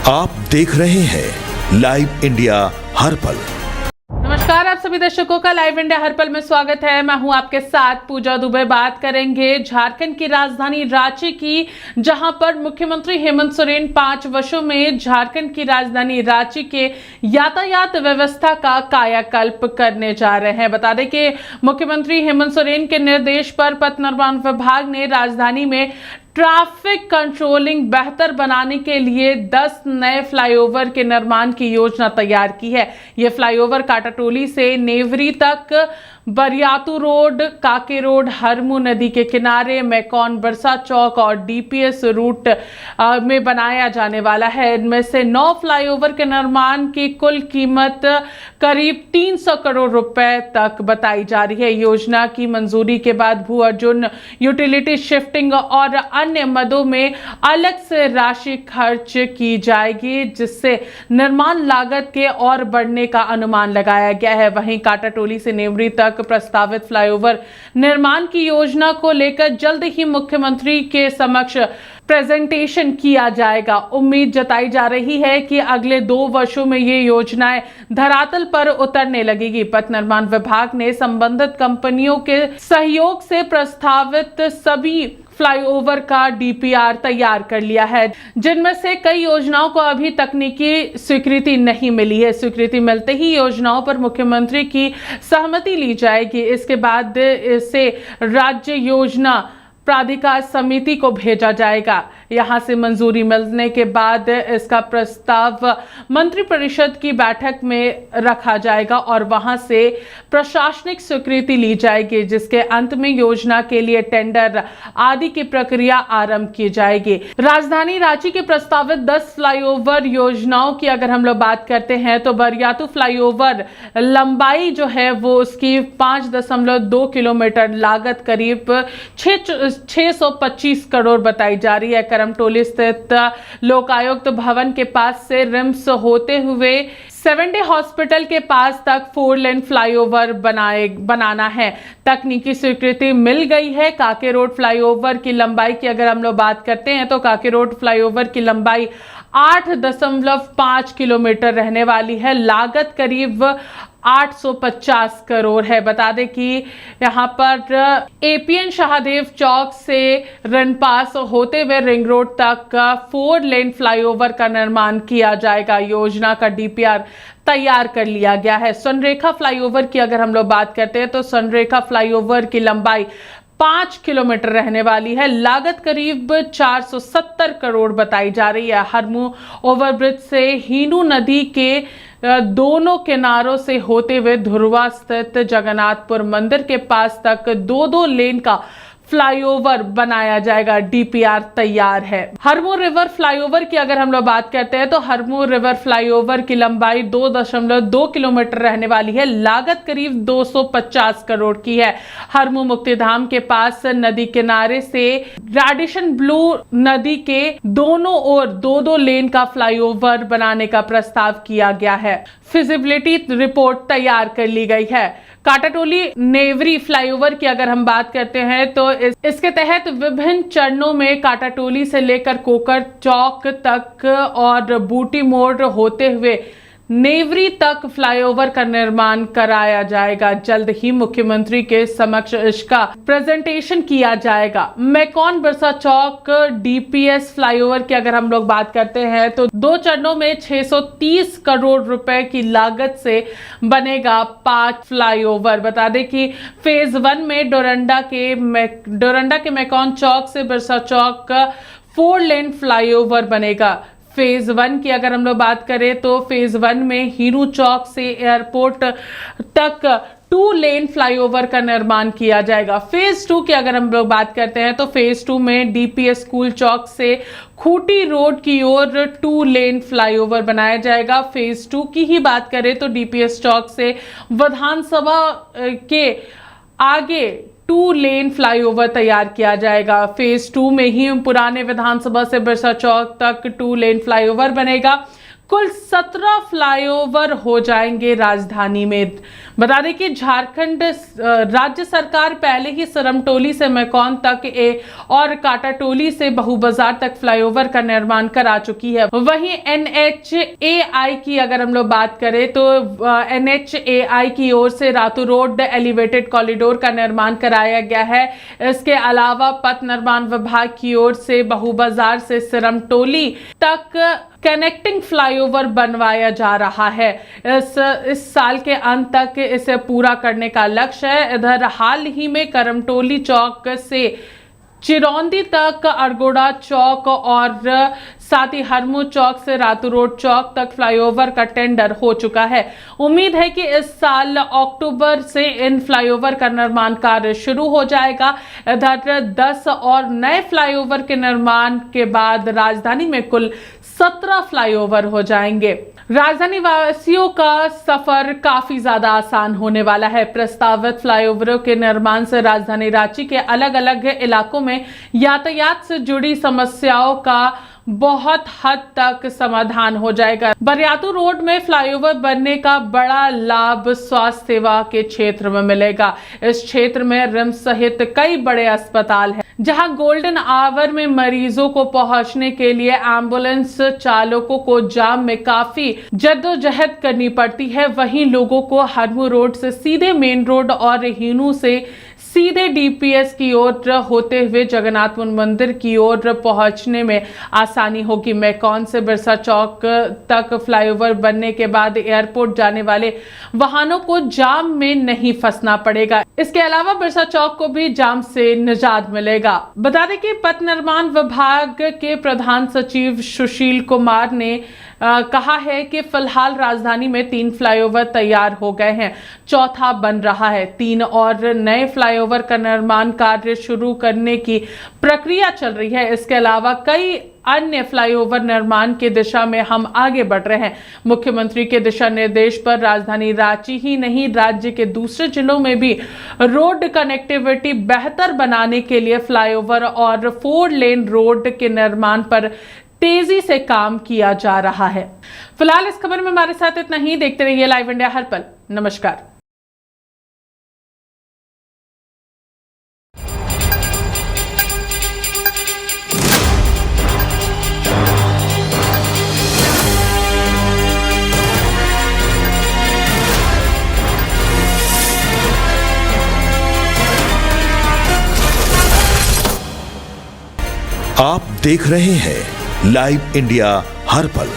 आप देख रहे हैं लाइव इंडिया हर पल। नमस्कार, आप सभी दर्शकों का लाइव इंडिया हर पल में स्वागत है। मैं हूं आपके साथ पूजा दुबे। बात करेंगे झारखंड की राजधानी रांची की, जहां पर मुख्यमंत्री हेमंत सोरेन 5 वर्षों में झारखंड की राजधानी रांची के यातायात व्यवस्था का कायाकल्प करने जा रहे हैं। बता दें कि मुख्यमंत्री हेमंत सोरेन के निर्देश पर पथ निर्माण विभाग ने राजधानी में ट्रैफिक कंट्रोलिंग बेहतर बनाने के लिए 10 नए फ्लाईओवर के निर्माण की योजना तैयार की है। ये फ्लाईओवर काटाटोली से नेवरी तक, बरियातू रोड, काके रोड, हरमू नदी के किनारे, मैकॉन, बरसा चौक और डीपीएस रूट में बनाया जाने वाला है। इनमें से 9 फ्लाईओवर के निर्माण की कुल कीमत करीब 300 करोड़ रुपए तक बताई जा रही है। योजना की मंजूरी के बाद भू अर्जुन, यूटिलिटी शिफ्टिंग और अन्य मदों में अलग से राशि खर्च की जाएगी, जिससे निर्माण लागत के और बढ़ने का अनुमान लगाया गया है। वहीं काटाटोली से नेवरी तक प्रस्तावित फ्लाईओवर निर्माण की योजना को लेकर जल्द ही मुख्यमंत्री के समक्ष प्रेजेंटेशन किया जाएगा। उम्मीद जताई जा रही है कि अगले 2 वर्षों में ये योजनाएं धरातल पर उतरने लगेगी। पथ निर्माण विभाग ने संबंधित कंपनियों के सहयोग से प्रस्तावित सभी फ्लाईओवर का डीपीआर तैयार कर लिया है, जिनमें से कई योजनाओं को अभी तकनीकी स्वीकृति नहीं मिली है। स्वीकृति मिलते ही योजनाओं पर मुख्यमंत्री की सहमति ली जाएगी। इसके बाद इसे राज्य योजना प्राधिकार समिति को भेजा जाएगा। यहां से मंजूरी मिलने के बाद इसका प्रस्ताव मंत्रिपरिषद की बैठक में रखा जाएगा और वहां से प्रशासनिक स्वीकृति ली जाएगी, जिसके अंत में योजना के लिए टेंडर आदि की प्रक्रिया आरंभ की जाएगी। राजधानी रांची के प्रस्तावित 10 फ्लाईओवर योजनाओं की अगर हम लोग बात करते हैं तो बरियातू फ्लाईओवर लंबाई जो है वो उसकी 5.2 किलोमीटर, लागत करीब 625 करोड़ बताई जा रही है। करमटोली स्थित लोकायुक्त भवन के पास से रिम्स होते हुए 7 डे हॉस्पिटल के पास तक 4 लेन फ्लाईओवर बनाना है। तकनीकी स्वीकृति मिल गई है। काके रोड फ्लाईओवर की लंबाई की अगर हम लोग बात करते हैं तो काके रोड फ्लाईओवर की लंबाई 8.5 किलोमीटर रहने वाली है। लागत करीब 850 करोड़ है। बता दें कि यहाँ पर एपीएन शाहदेव चौक से रनपास होते हुए रिंग रोड तक 4 लेन फ्लाईओवर का निर्माण किया जाएगा। योजना का डीपीआर तैयार कर लिया गया है। सोनरेखा फ्लाईओवर की अगर हम लोग बात करते हैं तो सोनरेखा फ्लाईओवर की लंबाई 5 किलोमीटर रहने वाली है। लागत करीब 470 करोड़ बताई जा रही है। हरमू ओवरब्रिज से हीनू नदी के दोनों किनारों से होते हुए धुरवा स्थित जगन्नाथपुर मंदिर के पास तक 2-2 लेन का फ्लाईओवर बनाया जाएगा। डीपीआर तैयार है। हरमू रिवर फ्लाईओवर की अगर हम लोग बात करते हैं तो हरमू रिवर फ्लाईओवर की लंबाई 2.2 किलोमीटर रहने वाली है। लागत करीब 250 करोड़ की है। हरमू मुक्तिधाम के पास नदी किनारे से रेडिशन ब्लू नदी के दोनों ओर 2-2 लेन का फ्लाईओवर बनाने का प्रस्ताव किया गया है। फिजिबिलिटी रिपोर्ट तैयार कर ली गई है। काटाटोली नेवरी फ्लाईओवर की अगर हम बात करते हैं तो इसके तहत विभिन्न चरणों में काटाटोली से लेकर कोकर चौक तक और बूटी मोड़ होते हुए नेवरी तक फ्लाईओवर का निर्माण कराया जाएगा। जल्द ही मुख्यमंत्री के समक्ष इसका प्रेजेंटेशन किया जाएगा। मैकॉन बरसा चौक डीपीएस फ्लाईओवर की अगर हम लोग बात करते हैं तो 2 चरणों में 630 करोड़ रुपए की लागत से बनेगा 5 फ्लाईओवर। बता दें कि फेज 1 में डोरंडा के मैकॉन चौक से बरसा चौक 4 लेन फ्लाईओवर बनेगा। फेज 1 की अगर हम लोग बात करें तो फेज 1 में हीरू चौक से एयरपोर्ट तक 2 लेन फ्लाईओवर का निर्माण किया जाएगा। फेज 2 की अगर हम लोग बात करते हैं तो फेज 2 में डीपीएस स्कूल चौक से खूटी रोड की ओर 2 लेन फ्लाईओवर बनाया जाएगा। फेज 2 की ही बात करें तो डीपीएस चौक से विधानसभा के आगे 2 लेन फ्लाईओवर तैयार किया जाएगा। फेज 2 में ही पुराने विधानसभा से बिरसा चौक तक 2 लेन फ्लाईओवर बनेगा। कुल 17 फ्लाईओवर हो जाएंगे राजधानी में। बता दें कि झारखंड राज्य सरकार पहले ही सरमटोली से मैकॉन तक और काटाटोली से बहु बाजार तक फ्लाईओवर का निर्माण करा चुकी है। वहीं NHAI की अगर हम लोग बात करें तो NHAI की ओर से रातू रोड एलिवेटेड कॉरिडोर का निर्माण कराया गया है। इसके अलावा पथ निर्माण विभाग की ओर से बहु बाजार से सरमटोली तक कनेक्टिंग फ्लाईओवर बनवाया जा रहा है। इस साल के अंत तक इसे पूरा करने का लक्ष्य है। इधर हाल ही में करमटोली चौक से चिरौंदी तक अरगोड़ा चौक और साथ ही हरमू चौक से रातू रोड चौक तक फ्लाईओवर का टेंडर हो चुका है। उम्मीद है कि इस साल अक्टूबर से इन फ्लाईओवर का निर्माण कार्य शुरू हो जाएगा। इधर 10 और नए फ्लाईओवर के निर्माण के बाद राजधानी में कुल 17 फ्लाईओवर हो जाएंगे। राजधानी वासियों का सफर काफी ज्यादा आसान होने वाला है। प्रस्तावित फ्लाईओवरों के निर्माण से राजधानी रांची के अलग अलग इलाकों में यातायात से जुड़ी समस्याओं का बहुत हद तक समाधान हो जाएगा। बरियातू रोड में फ्लाईओवर बनने का बड़ा लाभ स्वास्थ्य सेवा के क्षेत्र में मिलेगा। इस क्षेत्र में रिम्स सहित कई बड़े अस्पताल हैं, जहां गोल्डन आवर में मरीजों को पहुंचने के लिए एम्बुलेंस चालकों को जाम में काफी जद्दोजहद करनी पड़ती है। वहीं लोगों को हरमू रोड से सीधे मेन रोड और हिनू से सीधे DPS की ओर होते हुए जगन्नाथ मंदिर की ओर पहुंचने में आसानी होगी। मैकॉन से बिरसा चौक तक फ्लाईओवर बनने के बाद एयरपोर्ट जाने वाले वाहनों को जाम में नहीं फंसना पड़ेगा। इसके अलावा बिरसा चौक को भी जाम से निजात मिलेगा। बता दें कि पथ निर्माण विभाग के प्रधान सचिव सुशील कुमार ने कहा है कि फिलहाल राजधानी में 3 फ्लाईओवर तैयार हो गए हैं, चौथा बन रहा है। 3 और नए फ्लाईओवर का निर्माण कार्य शुरू करने की प्रक्रिया चल रही है। इसके अलावा कई अन्य फ्लाईओवर निर्माण की दिशा में हम आगे बढ़ रहे हैं। मुख्यमंत्री के दिशा निर्देश पर राजधानी रांची ही नहीं, राज्य के दूसरे जिलों में भी रोड कनेक्टिविटी बेहतर बनाने के लिए फ्लाईओवर और 4 लेन रोड के निर्माण पर तेजी से काम किया जा रहा है। फिलहाल इस खबर में हमारे साथ इतना ही। देखते रहिए लाइव इंडिया हर पल। नमस्कार। आप देख रहे हैं लाइव इंडिया हर पल।